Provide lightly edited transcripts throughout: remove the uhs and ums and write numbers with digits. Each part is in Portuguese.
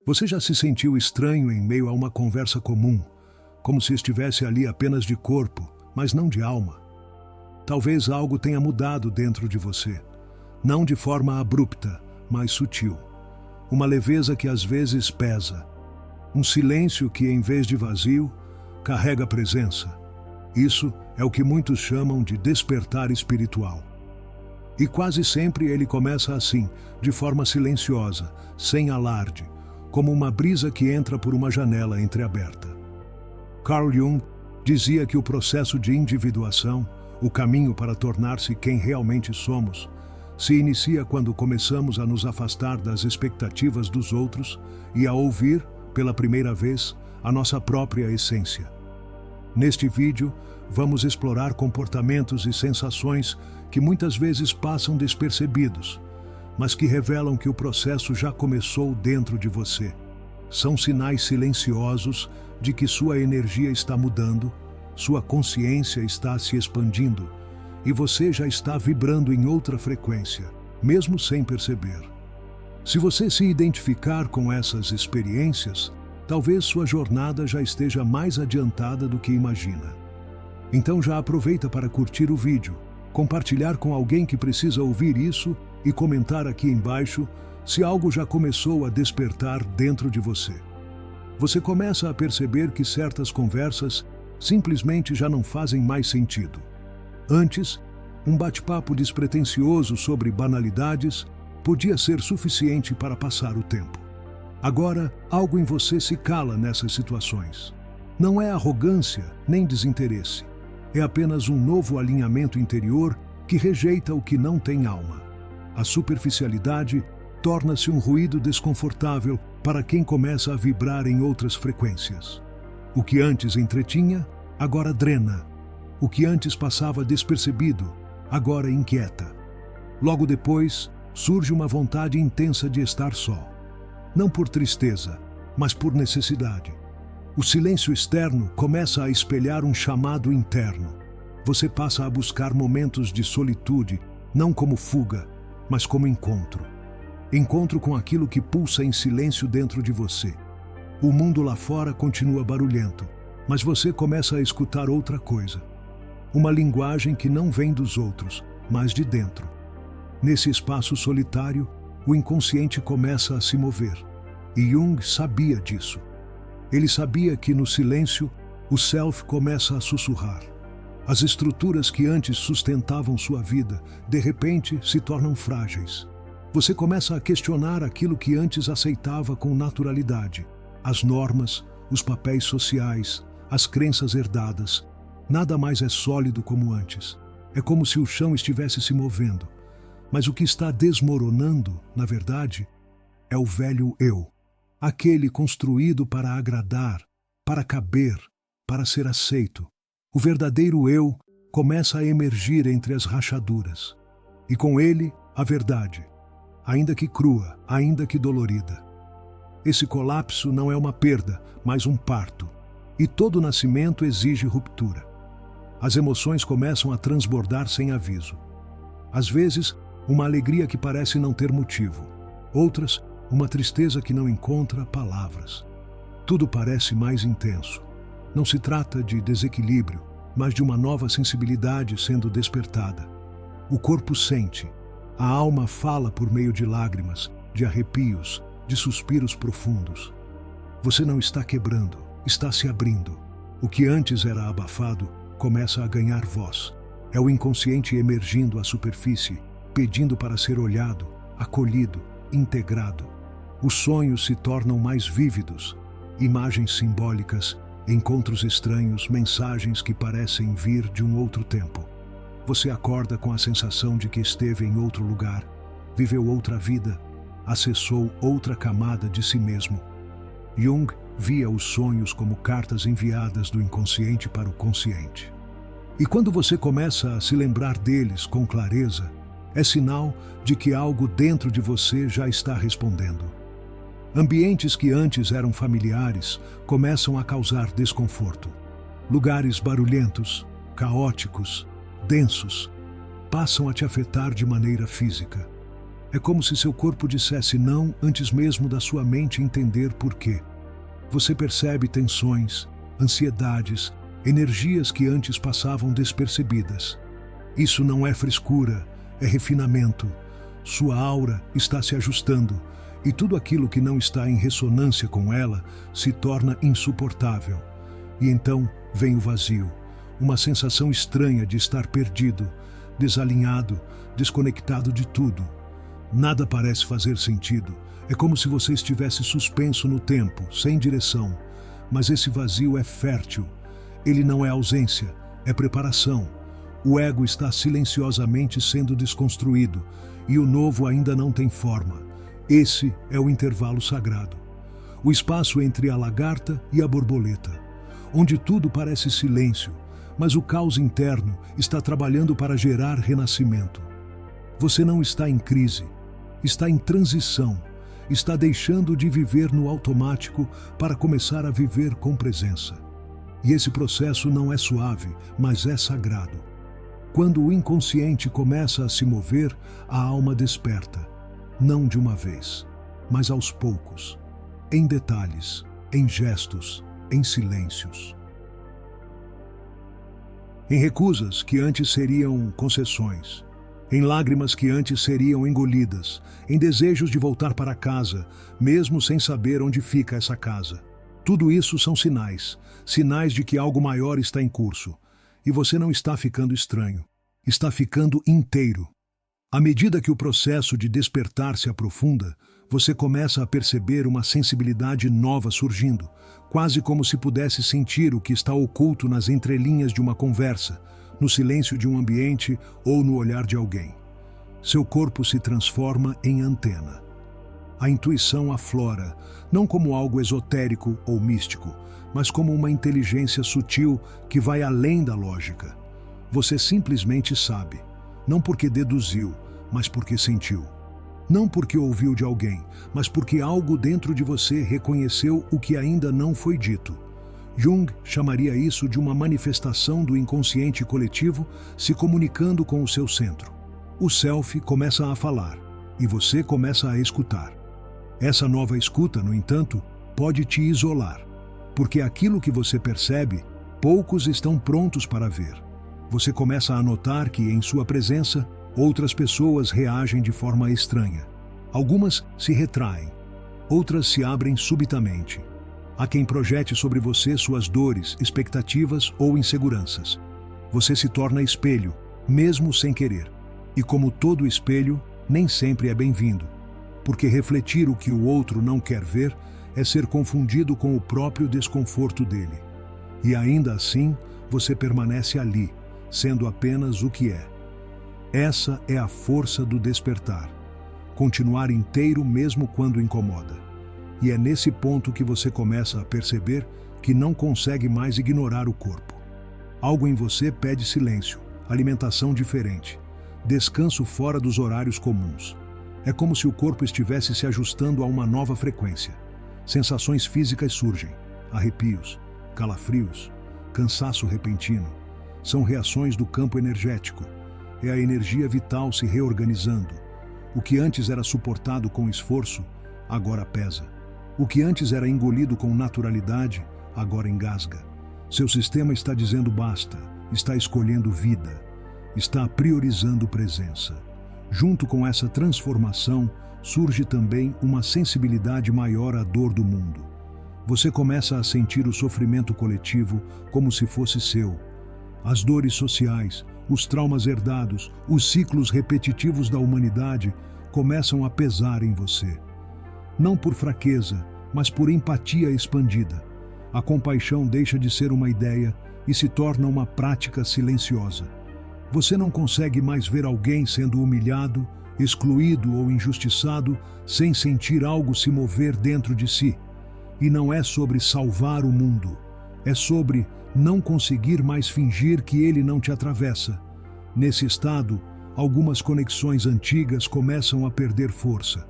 Você já se sentiu estranho em meio a uma conversa comum, como se estivesse ali apenas de corpo, mas não de alma? Talvez algo tenha mudado dentro de você, não de forma abrupta, mas sutil. Uma leveza que às vezes pesa, um silêncio que, em vez de vazio, carrega presença. Isso é o que muitos chamam de despertar espiritual. E quase sempre ele começa assim, de forma silenciosa, sem alarde, como uma brisa que entra por uma janela entreaberta. Carl Jung dizia que o processo de individuação, o caminho para tornar-se quem realmente somos, se inicia quando começamos a nos afastar das expectativas dos outros e a ouvir, pela primeira vez, a nossa própria essência. Neste vídeo, vamos explorar comportamentos e sensações que muitas vezes passam despercebidos, mas que revelam que o processo já começou dentro de você. São sinais silenciosos de que sua energia está mudando, sua consciência está se expandindo e você já está vibrando em outra frequência, mesmo sem perceber. Se você se identificar com essas experiências, talvez sua jornada já esteja mais adiantada do que imagina. Então já aproveita para curtir o vídeo, compartilhar com alguém que precisa ouvir isso e comentar aqui embaixo se algo já começou a despertar dentro de você. Você começa a perceber que certas conversas simplesmente já não fazem mais sentido. Antes, um bate-papo despretensioso sobre banalidades podia ser suficiente para passar o tempo. Agora, algo em você se cala nessas situações. Não é arrogância nem desinteresse. É apenas um novo alinhamento interior que rejeita o que não tem alma. A superficialidade torna-se um ruído desconfortável para quem começa a vibrar em outras frequências. O que antes entretinha, agora drena. O que antes passava despercebido, agora inquieta. Logo depois, surge uma vontade intensa de estar só. Não por tristeza, mas por necessidade. O silêncio externo começa a espelhar um chamado interno. Você passa a buscar momentos de solitude, não como fuga, mas como encontro. Encontro com aquilo que pulsa em silêncio dentro de você. O mundo lá fora continua barulhento, mas você começa a escutar outra coisa. Uma linguagem que não vem dos outros, mas de dentro. Nesse espaço solitário, o inconsciente começa a se mover. E Jung sabia disso. Ele sabia que no silêncio, o self começa a sussurrar. As estruturas que antes sustentavam sua vida, de repente, se tornam frágeis. Você começa a questionar aquilo que antes aceitava com naturalidade. As normas, os papéis sociais, as crenças herdadas. Nada mais é sólido como antes. É como se o chão estivesse se movendo. Mas o que está desmoronando, na verdade, é o velho eu. Aquele construído para agradar, para caber, para ser aceito. O verdadeiro eu começa a emergir entre as rachaduras. E com ele, a verdade, ainda que crua, ainda que dolorida. Esse colapso não é uma perda, mas um parto. E todo nascimento exige ruptura. As emoções começam a transbordar sem aviso. Às vezes, uma alegria que parece não ter motivo. Outras, uma tristeza que não encontra palavras. Tudo parece mais intenso. Não se trata de desequilíbrio, mas de uma nova sensibilidade sendo despertada. O corpo sente, a alma fala por meio de lágrimas, de arrepios, de suspiros profundos. Você não está quebrando, está se abrindo. O que antes era abafado começa a ganhar voz. É o inconsciente emergindo à superfície, pedindo para ser olhado, acolhido, integrado. Os sonhos se tornam mais vívidos, imagens simbólicas, encontros estranhos, mensagens que parecem vir de um outro tempo. Você acorda com a sensação de que esteve em outro lugar, viveu outra vida, acessou outra camada de si mesmo. Jung via os sonhos como cartas enviadas do inconsciente para o consciente. E quando você começa a se lembrar deles com clareza, é sinal de que algo dentro de você já está respondendo. Ambientes que antes eram familiares começam a causar desconforto. Lugares barulhentos, caóticos, densos, passam a te afetar de maneira física. É como se seu corpo dissesse não antes mesmo da sua mente entender por quê. Você percebe tensões, ansiedades, energias que antes passavam despercebidas. Isso não é frescura, é refinamento. Sua aura está se ajustando e tudo aquilo que não está em ressonância com ela se torna insuportável. E então vem o vazio, uma sensação estranha de estar perdido, desalinhado, desconectado de tudo. Nada parece fazer sentido. É como se você estivesse suspenso no tempo, sem direção. Mas esse vazio é fértil. Ele não é ausência, é preparação. O ego está silenciosamente sendo desconstruído e o novo ainda não tem forma. Esse é o intervalo sagrado. O espaço entre a lagarta e a borboleta, onde tudo parece silêncio, mas o caos interno está trabalhando para gerar renascimento. Você não está em crise, está em transição, está deixando de viver no automático para começar a viver com presença. E esse processo não é suave, mas é sagrado. Quando o inconsciente começa a se mover, a alma desperta, não de uma vez, mas aos poucos, em detalhes, em gestos, em silêncios. Em recusas que antes seriam concessões, em lágrimas que antes seriam engolidas, em desejos de voltar para casa, mesmo sem saber onde fica essa casa. Tudo isso são sinais, sinais de que algo maior está em curso. E você não está ficando estranho, está ficando inteiro. À medida que o processo de despertar se aprofunda, você começa a perceber uma sensibilidade nova surgindo, quase como se pudesse sentir o que está oculto nas entrelinhas de uma conversa, no silêncio de um ambiente ou no olhar de alguém. Seu corpo se transforma em antena. A intuição aflora, não como algo esotérico ou místico, mas como uma inteligência sutil que vai além da lógica. Você simplesmente sabe, não porque deduziu, mas porque sentiu. Não porque ouviu de alguém, mas porque algo dentro de você reconheceu o que ainda não foi dito. Jung chamaria isso de uma manifestação do inconsciente coletivo se comunicando com o seu centro. O self começa a falar, e você começa a escutar. Essa nova escuta, no entanto, pode te isolar, porque aquilo que você percebe, poucos estão prontos para ver. Você começa a notar que, em sua presença, outras pessoas reagem de forma estranha. Algumas se retraem, outras se abrem subitamente. Há quem projete sobre você suas dores, expectativas ou inseguranças. Você se torna espelho, mesmo sem querer. E como todo espelho, nem sempre é bem-vindo. Porque refletir o que o outro não quer ver é ser confundido com o próprio desconforto dele. E ainda assim, você permanece ali, sendo apenas o que é. Essa é a força do despertar. Continuar inteiro mesmo quando incomoda. E é nesse ponto que você começa a perceber que não consegue mais ignorar o corpo. Algo em você pede silêncio, alimentação diferente, descanso fora dos horários comuns. É como se o corpo estivesse se ajustando a uma nova frequência. Sensações físicas surgem, arrepios, calafrios, cansaço repentino. São reações do campo energético. É a energia vital se reorganizando. O que antes era suportado com esforço, agora pesa. O que antes era engolido com naturalidade, agora engasga. Seu sistema está dizendo basta, está escolhendo vida, está priorizando presença. Junto com essa transformação, surge também uma sensibilidade maior à dor do mundo. Você começa a sentir o sofrimento coletivo como se fosse seu. As dores sociais, os traumas herdados, os ciclos repetitivos da humanidade começam a pesar em você. Não por fraqueza, mas por empatia expandida. A compaixão deixa de ser uma ideia e se torna uma prática silenciosa. Você não consegue mais ver alguém sendo humilhado, excluído ou injustiçado sem sentir algo se mover dentro de si. E não é sobre salvar o mundo, é sobre não conseguir mais fingir que ele não te atravessa. Nesse estado, algumas conexões antigas começam a perder força.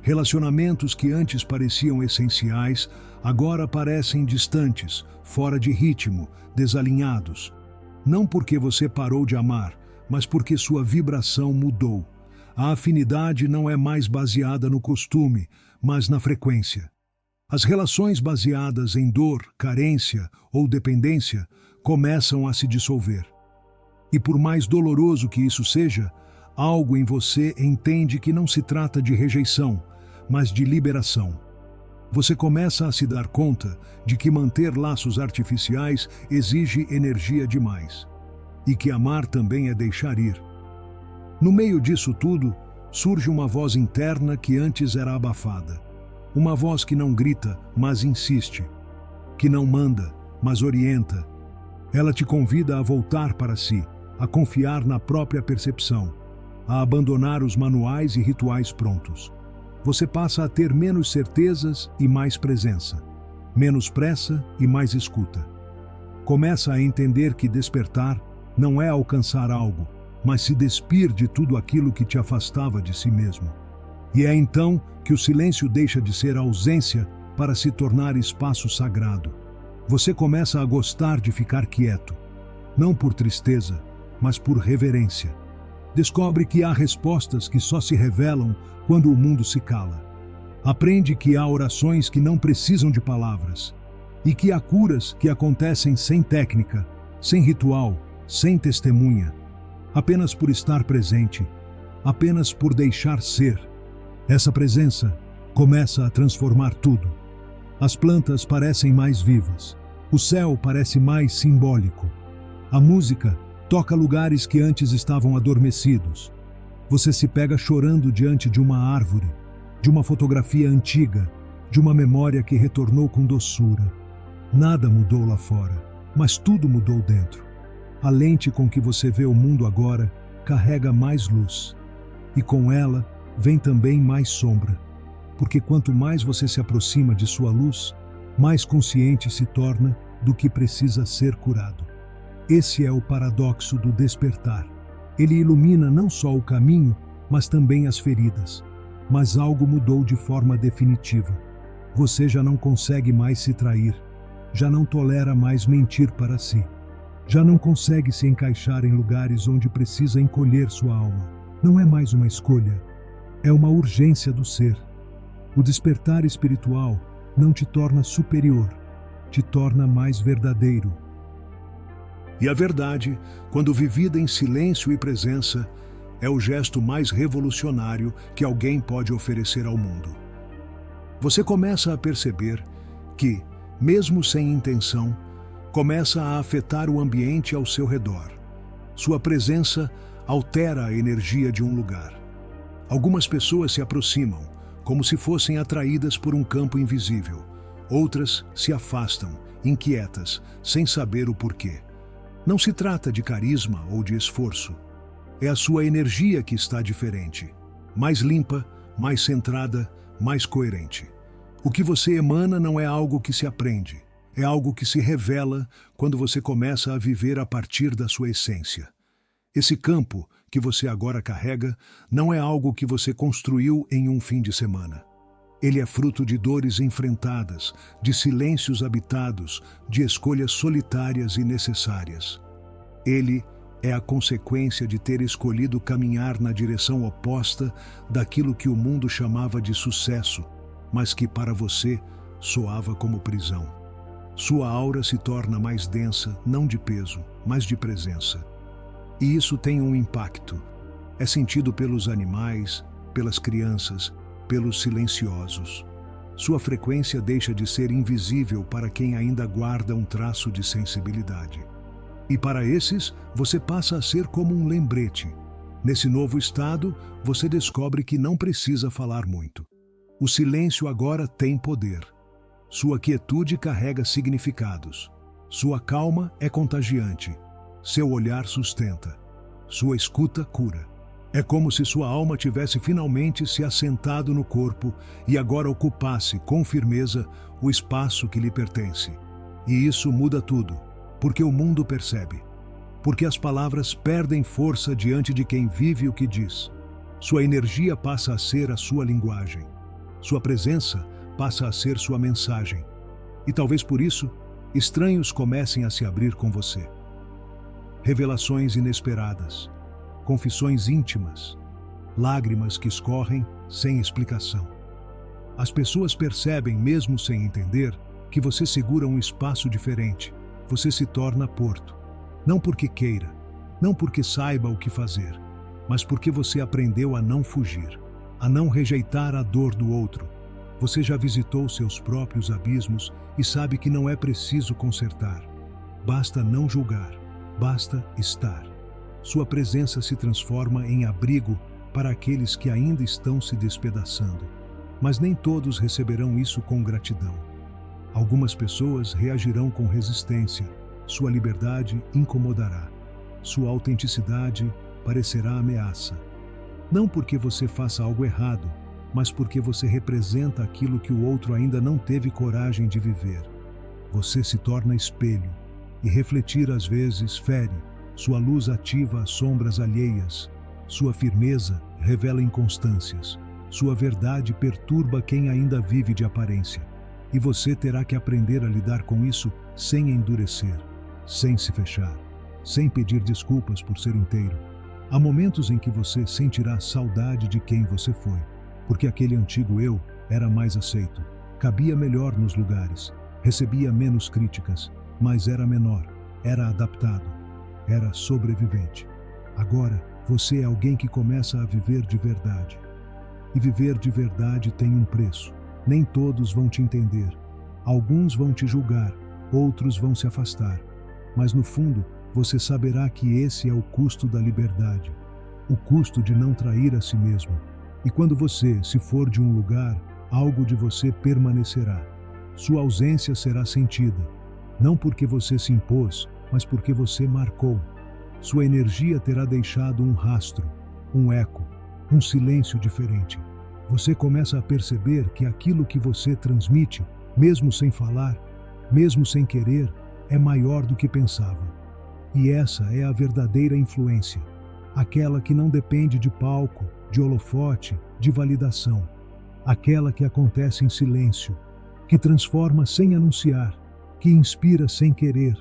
Relacionamentos que antes pareciam essenciais, agora parecem distantes, fora de ritmo, desalinhados. Não porque você parou de amar, mas porque sua vibração mudou. A afinidade não é mais baseada no costume, mas na frequência. As relações baseadas em dor, carência ou dependência começam a se dissolver. E por mais doloroso que isso seja, algo em você entende que não se trata de rejeição, mas de liberação. Você começa a se dar conta de que manter laços artificiais exige energia demais. E que amar também é deixar ir. No meio disso tudo, surge uma voz interna que antes era abafada. Uma voz que não grita, mas insiste. Que não manda, mas orienta. Ela te convida a voltar para si, a confiar na própria percepção, a abandonar os manuais e rituais prontos. Você passa a ter menos certezas e mais presença, menos pressa e mais escuta. Começa a entender que despertar não é alcançar algo, mas se despir de tudo aquilo que te afastava de si mesmo. E é então que o silêncio deixa de ser ausência para se tornar espaço sagrado. Você começa a gostar de ficar quieto, não por tristeza, mas por reverência. Descobre que há respostas que só se revelam quando o mundo se cala. Aprende que há orações que não precisam de palavras e que há curas que acontecem sem técnica, sem ritual, sem testemunha, apenas por estar presente, apenas por deixar ser. Essa presença começa a transformar tudo. As plantas parecem mais vivas, o céu parece mais simbólico. A música toca lugares que antes estavam adormecidos. Você se pega chorando diante de uma árvore, de uma fotografia antiga, de uma memória que retornou com doçura. Nada mudou lá fora, mas tudo mudou dentro. A lente com que você vê o mundo agora carrega mais luz. E com ela vem também mais sombra. Porque quanto mais você se aproxima de sua luz, mais consciente se torna do que precisa ser curado. Esse é o paradoxo do despertar. Ele ilumina não só o caminho, mas também as feridas. Mas algo mudou de forma definitiva. Você já não consegue mais se trair, já não tolera mais mentir para si, já não consegue se encaixar em lugares onde precisa encolher sua alma. Não é mais uma escolha, é uma urgência do ser. O despertar espiritual não te torna superior, te torna mais verdadeiro. E a verdade, quando vivida em silêncio e presença, é o gesto mais revolucionário que alguém pode oferecer ao mundo. Você começa a perceber que, mesmo sem intenção, começa a afetar o ambiente ao seu redor. Sua presença altera a energia de um lugar. Algumas pessoas se aproximam, como se fossem atraídas por um campo invisível. Outras se afastam, inquietas, sem saber o porquê. Não se trata de carisma ou de esforço. É a sua energia que está diferente. Mais limpa, mais centrada, mais coerente. O que você emana não é algo que se aprende. É algo que se revela quando você começa a viver a partir da sua essência. Esse campo que você agora carrega não é algo que você construiu em um fim de semana. Ele é fruto de dores enfrentadas, de silêncios habitados, de escolhas solitárias e necessárias. Ele é a consequência de ter escolhido caminhar na direção oposta daquilo que o mundo chamava de sucesso, mas que para você soava como prisão. Sua aura se torna mais densa, não de peso, mas de presença. E isso tem um impacto. É sentido pelos animais, pelas crianças, pelos silenciosos. Sua frequência deixa de ser invisível para quem ainda guarda um traço de sensibilidade. E para esses, você passa a ser como um lembrete. Nesse novo estado, você descobre que não precisa falar muito. O silêncio agora tem poder. Sua quietude carrega significados. Sua calma é contagiante. Seu olhar sustenta. Sua escuta cura. É como se sua alma tivesse finalmente se assentado no corpo e agora ocupasse, com firmeza, o espaço que lhe pertence. E isso muda tudo, porque o mundo percebe. Porque as palavras perdem força diante de quem vive o que diz. Sua energia passa a ser a sua linguagem. Sua presença passa a ser sua mensagem. E talvez por isso, estranhos comecem a se abrir com você. Revelações inesperadas, confissões íntimas, lágrimas que escorrem sem explicação. As pessoas percebem, mesmo sem entender, que você segura um espaço diferente. Você se torna porto. Não porque queira, não porque saiba o que fazer, mas porque você aprendeu a não fugir, a não rejeitar a dor do outro. Você já visitou seus próprios abismos e sabe que não é preciso consertar. Basta não julgar, basta estar. Sua presença se transforma em abrigo para aqueles que ainda estão se despedaçando. Mas nem todos receberão isso com gratidão. Algumas pessoas reagirão com resistência. Sua liberdade incomodará. Sua autenticidade parecerá ameaça. Não porque você faça algo errado, mas porque você representa aquilo que o outro ainda não teve coragem de viver. Você se torna espelho, e refletir às vezes fere. Sua luz ativa as sombras alheias. Sua firmeza revela inconstâncias. Sua verdade perturba quem ainda vive de aparência. E você terá que aprender a lidar com isso sem endurecer, sem se fechar, sem pedir desculpas por ser inteiro. Há momentos em que você sentirá saudade de quem você foi, porque aquele antigo eu era mais aceito, cabia melhor nos lugares, recebia menos críticas, mas era menor, era adaptado, era sobrevivente. Agora, você é alguém que começa a viver de verdade. E viver de verdade tem um preço. Nem todos vão te entender. Alguns vão te julgar, outros vão se afastar. Mas no fundo, você saberá que esse é o custo da liberdade. O custo de não trair a si mesmo. E quando você se for de um lugar, algo de você permanecerá. Sua ausência será sentida. Não porque você se impôs, mas porque você marcou. Sua energia terá deixado um rastro, um eco, um silêncio diferente. Você começa a perceber que aquilo que você transmite, mesmo sem falar, mesmo sem querer, é maior do que pensava. E essa é a verdadeira influência, aquela que não depende de palco, de holofote, de validação, aquela que acontece em silêncio, que transforma sem anunciar, que inspira sem querer.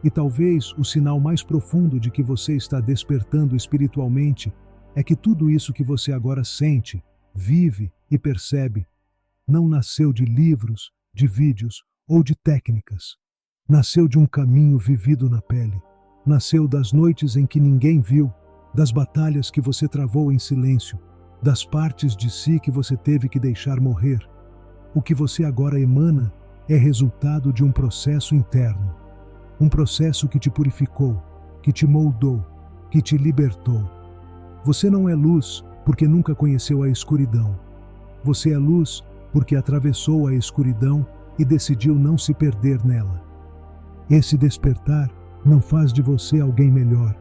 E talvez o sinal mais profundo de que você está despertando espiritualmente é que tudo isso que você agora sente, vive e percebe, não nasceu de livros, de vídeos ou de técnicas. Nasceu de um caminho vivido na pele. Nasceu das noites em que ninguém viu, das batalhas que você travou em silêncio, das partes de si que você teve que deixar morrer. O que você agora emana é resultado de um processo interno. Um processo que te purificou, que te moldou, que te libertou. Você não é luz porque nunca conheceu a escuridão. Você é luz porque atravessou a escuridão e decidiu não se perder nela. Esse despertar não faz de você alguém melhor.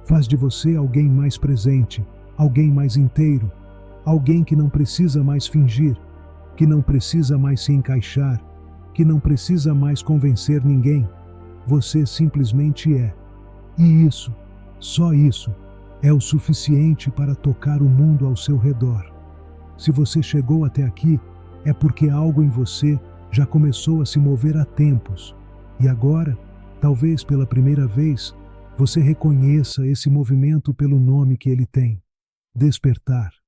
Faz de você alguém mais presente, alguém mais inteiro, alguém que não precisa mais fingir, que não precisa mais se encaixar, que não precisa mais convencer ninguém. Você simplesmente é. E isso, só isso, é o suficiente para tocar o mundo ao seu redor. Se você chegou até aqui, é porque algo em você já começou a se mover há tempos. E agora, talvez pela primeira vez, você reconheça esse movimento pelo nome que ele tem: despertar.